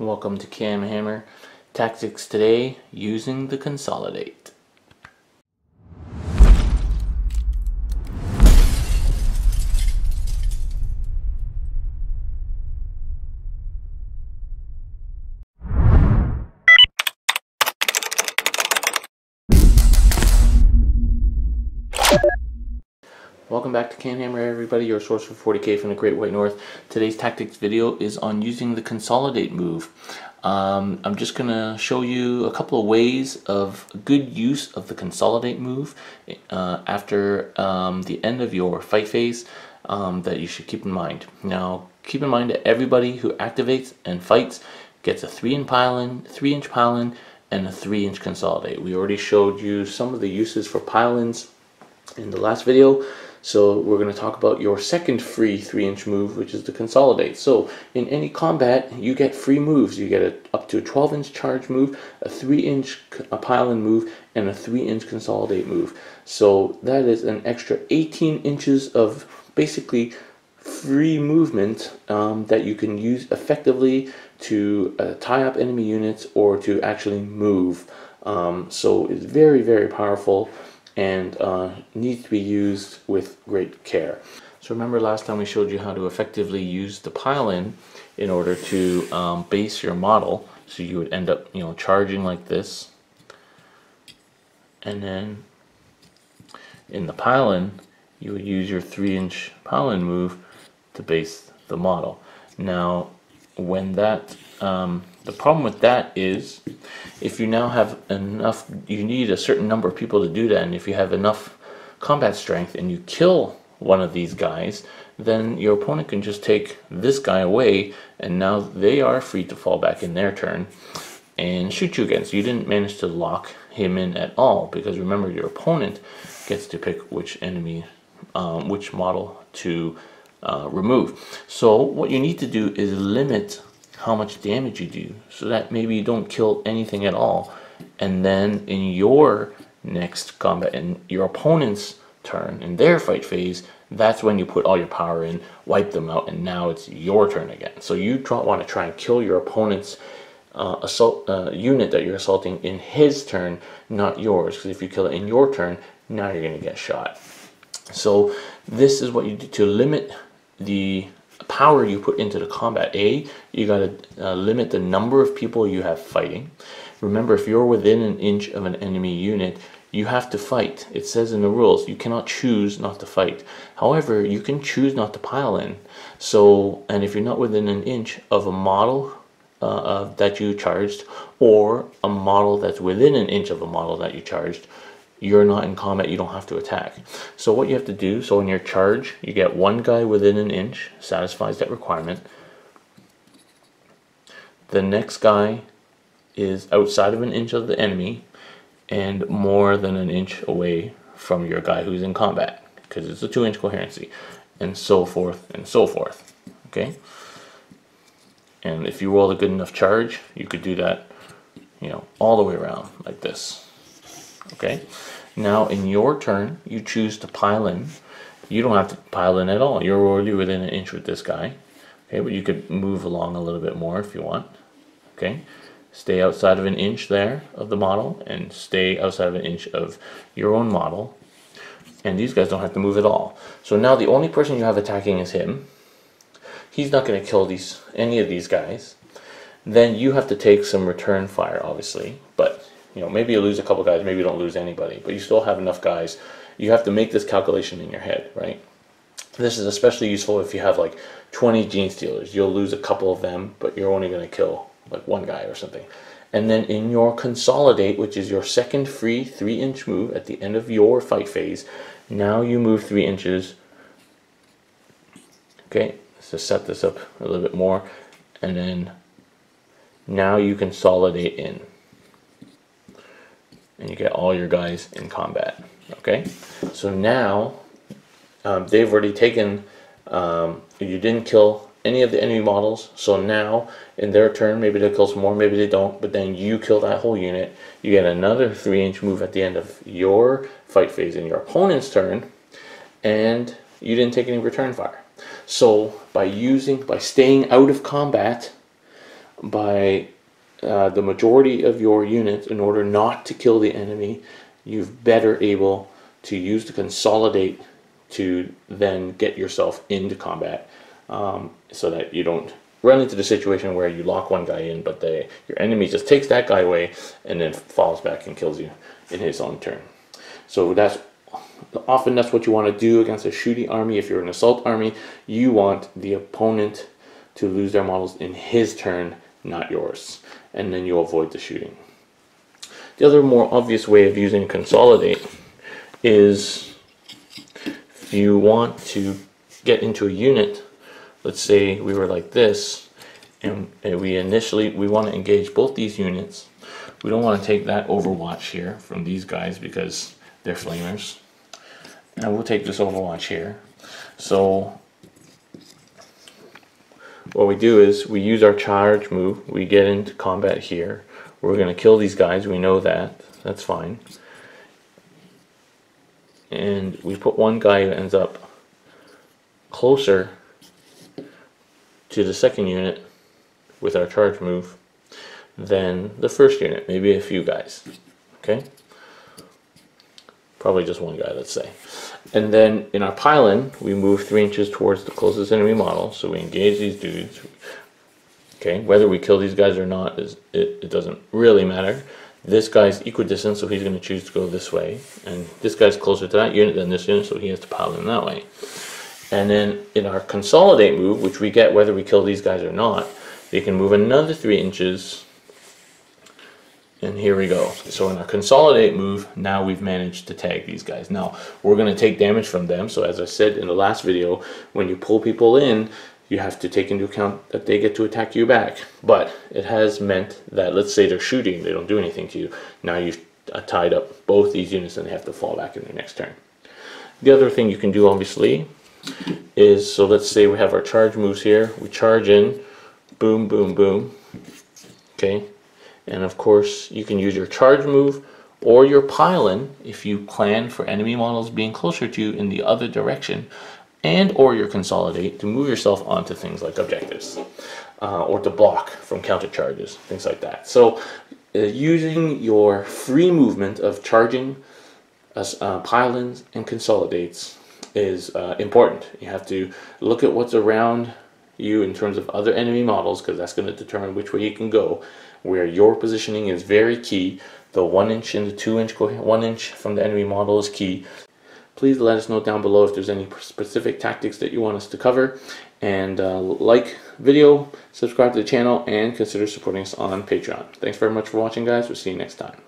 Welcome to Cam Hammer Tactics today using the Consolidate. Welcome back to Cam Hammer, everybody, your source for 40k from the Great White North. Today's tactics video is on using the Consolidate move. I'm just going to show you a couple of ways of good use of the Consolidate move after the end of your fight phase that you should keep in mind. Now, keep in mind that everybody who activates and fights gets a 3-inch pylon, and a 3-inch Consolidate. We already showed you some of the uses for pylons in the last video. So we're going to talk about your second free 3-inch move, which is the Consolidate. So in any combat, you get free moves. You get up to a 12-inch charge move, a 3-inch pylon move, and a 3-inch Consolidate move. So that is an extra 18 inches of basically free movement that you can use effectively to tie up enemy units or to actually move. So it's very, very powerful and needs to be used with great care. So remember last time we showed you how to effectively use the pylon in order to base your model. So you would end up, charging like this, and then in the pylon you would use your 3-inch pylon move to base the model. Now, when that the problem with that is, if you now have enough, you need a certain number of people to do that, and if you have enough combat strength and you kill one of these guys, then your opponent can just take this guy away, and now they are free to fall back in their turn and shoot you again. So you didn't manage to lock him in at all, because remember, your opponent gets to pick which enemy, which model to remove. So what you need to do is limit how much damage you do, so that maybe you don't kill anything at all, and then in your next combat, in your opponent's turn, in their fight phase, that's when you put all your power in, wipe them out, and now it's your turn again. So you want to try and kill your opponent's unit that you're assaulting in his turn, not yours, because if you kill it in your turn, now you're going to get shot. So this is what you do to limit the power you put into the combat. You got to limit the number of people you have fighting. Remember, if you're within an inch of an enemy unit, you have to fight. It says in the rules you cannot choose not to fight. However, you can choose not to pile in. So, and if you're not within an inch of a model that you charged, or a model that's within an inch of a model that you charged, you're not in combat, you don't have to attack. So what you have to do, so in your charge, you get one guy within an inch, satisfies that requirement. The next guy is outside of an inch of the enemy, and more than an inch away from your guy who's in combat, because it's a 2-inch coherency, and so forth and so forth. Okay? And if you roll a good enough charge, you could do that, all the way around like this. Okay, now in your turn, you choose to pile in. You don't have to pile in at all. You're already within an inch with this guy. Okay, but you could move along a little bit more if you want. Okay, stay outside of an inch there of the model, and stay outside of an inch of your own model. And these guys don't have to move at all. So now the only person you have attacking is him. He's not going to kill any of these guys. Then you have to take some return fire, obviously, but maybe you lose a couple guys, maybe you don't lose anybody, but you still have enough guys. You have to make this calculation in your head, right? This is especially useful if you have like 20 Gene Stealers. You'll lose a couple of them, but you're only going to kill like one guy or something. And then in your Consolidate, which is your second free 3-inch move at the end of your fight phase, now you move 3 inches. Okay, so set this up a little bit more, and then now you Consolidate in, and you get all your guys in combat. Okay, so now they've already taken, you didn't kill any of the enemy models, so now in their turn, maybe they'll kill some more, maybe they don't, but then you kill that whole unit, you get another 3-inch move at the end of your fight phase in your opponent's turn, and you didn't take any return fire. So by staying out of combat, by the majority of your units, in order not to kill the enemy, you've better able to use the consolidate to then get yourself into combat, so that you don't run into the situation where you lock one guy in, but your enemy just takes that guy away and then falls back and kills you in his own turn. So often that's what you want to do against a shooting army. If you're an assault army, you want the opponent to lose their models in his turn, not yours, and then you'll avoid the shooting. The other more obvious way of using consolidate is if you want to get into a unit. Let's say we were like this, and we want to engage both these units. We don't want to take that overwatch here from these guys because they're flamers. And we'll take this overwatch here. So what we do is we use our charge move. We get into combat here. We're going to kill these guys. We know that. That's fine. And we put one guy who ends up closer to the second unit with our charge move than the first unit, maybe a few guys. Okay, probably just one guy, let's say. And then in our pylon, we move 3 inches towards the closest enemy model, so we engage these dudes. Okay, whether we kill these guys or not, it doesn't really matter. This guy's equidistant, so he's going to choose to go this way, and this guy's closer to that unit than this unit, so he has to pylon that way. And then in our consolidate move, which we get whether we kill these guys or not, they can move another 3 inches. And here we go. So in our consolidate move, now we've managed to tag these guys. Now, we're going to take damage from them. So as I said in the last video, when you pull people in, you have to take into account that they get to attack you back. But it has meant that, let's say they're shooting, they don't do anything to you. Now you've tied up both these units and they have to fall back in their next turn. The other thing you can do, obviously, is, so let's say we have our charge moves here. We charge in, boom, boom, boom. Okay, and of course you can use your charge move or your pylon if you plan for enemy models being closer to you in the other direction, and or your consolidate to move yourself onto things like objectives, or to block from counter charges, things like that. So using your free movement of charging pylons and consolidates is important. You have to look at what's around you in terms of other enemy models, because that's going to determine which way you can go. Where your positioning is very key. The 1 inch and the 2 inch, 1 inch from the enemy model is key. Please let us know down below if there's any specific tactics that you want us to cover, and like video, subscribe to the channel, and consider supporting us on Patreon. Thanks very much for watching, guys. We'll see you next time.